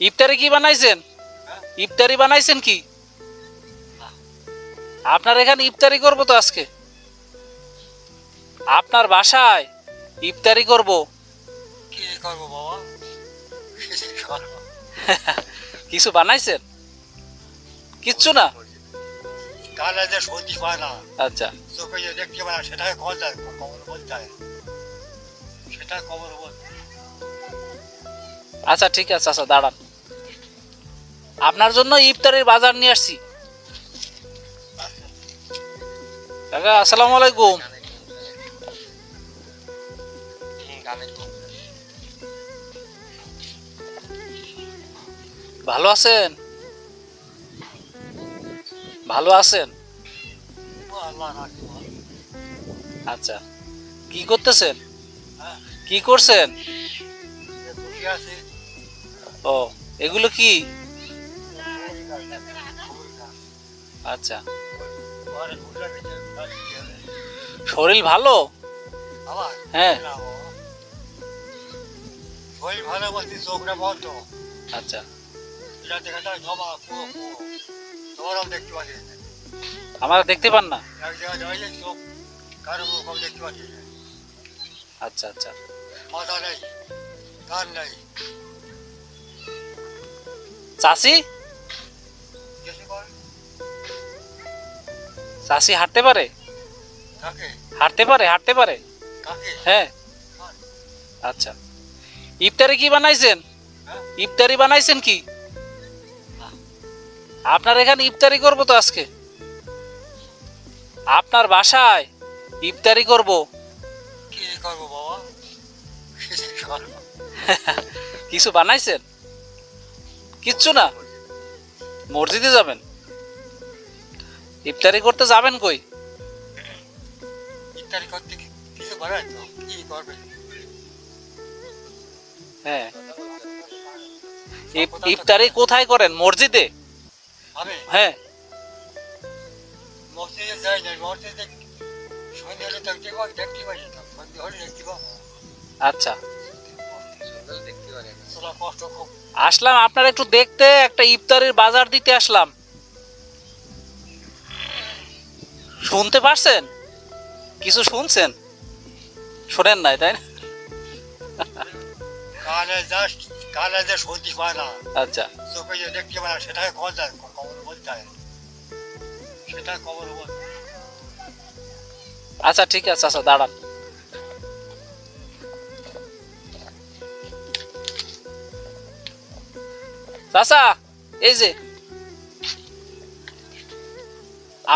ইফতারি কি বানাইছেন? ইফতারি বানাইছেন কি? আপনার এখানে ইফতারি করবো তো আজকে, আপনার বাসায় ইফতারি করব। কি করবো বাবা? কিছু বানাইছেন? কিচ্ছু না। কালে যে সর্দি হয় না, আচ্ছা চোখে যে দেখতে পায় না, সেটাই কল যায়, কবর বলতে হয়, সেটা কবর বলতে। আচ্ছা ঠিক আছে, আচ্ছা দাঁড়ান, আপনার জন্য ইফতারের বাজার নিয়ে আসছি। কাকা আসসালামু আলাইকুম। ভালো আছেন? ভালো আছেন? আল্লাহ রাখি ভালো। আচ্ছা, কি করতেছেন? হ্যাঁ, কি করছেন? বসে আছি। ও, এগুলো কি? আচ্ছা, ঘরে ঢুকলে কিছু কাজ কি হবে? শরীর ভালো? আবার হ্যাঁ। না বাবা, শরীর ভালো বলছি, চোখটা বন্ধ। আচ্ছা, এটা দেখাটা জমা পুরো তোমারও দেখতে পাচ্ছি না। আমার দেখতে পান না? এক জায়গায় দাঁড়িয়ে চোখ কারো মুখ দেখতে পাচ্ছি না। আচ্ছা আচ্ছা, মাথা নেই, কান নেই, চাষি? কিছু করে চাষি হাঁটতে পারে? থাকে হাঁটতে পারে? হাঁটতে পারে? কাকে? হ্যাঁ। আচ্ছা, ইফতারি কি বানাইছেন? হ্যাঁ? ইফতারি বানাইছেন কি? আপনার এখানে ইফতারি করবো তো আজকে, আপনার বাসায় ইফতারি করব। কি করবো বাবা? কিছু করবো। কিছু বানাইছেন? কিচ্ছু না। মসজিদে যাবেন? ইফতারি করতে যাবেন কই? ইত্যাদি করতে কিছু বানায় তো, কি করবে? হ্যাঁ, ইফতারি কোথায় করেন? মসজিদে? আমি হ্যাঁ। মসজিদে যাই না, মসজিদে সন্ধে হলে দেখতে পাই, দেখতে পাই না, সন্ধে হলে দেখতে পাবো। আচ্ছা, তোরা কষ্ট খুব। আসলাম আপনার একটু দেখতে, একটা ইফতারির বাজার দিতে আসলাম। শুনতে পারছেন? কিছু শুনছেন? শোনেন নাই তাই না? কানে যে সর্দি হয় না, আচ্ছা চোখে যে দেখতে পায় না, সেটাই কল যায়, কবর বলতে হয়, সেটা কবর বলতে। আচ্ছা ঠিক আছে, আচ্ছা দাঁড়ান, চাচা এই যে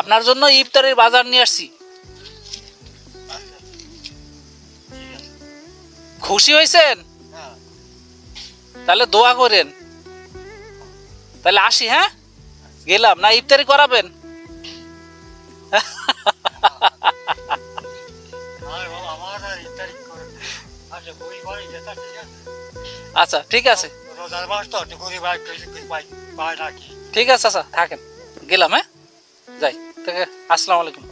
আপনার জন্য ইফতারের বাজার নিয়ে আসছি। খুশি হয়েছেন? হ্যাঁ, তাহলে দোয়া করেন। তাহলে আসি, হ্যাঁ গেলাম, না ইফতারি করাবেন? আর বাবা আমার আর ইত্যাদি করে আচ্ছা বই বাড়ি যেটা ঠিক আছে। আচ্ছা ঠিক আছে, রোজার মাস তো একটু গরিব আর কিছু পাই পায় নাকি। ঠিক আছে, আচ্ছা থাকেন, গেলাম, হ্যাঁ যাই। আসসালামু আলাইকুম।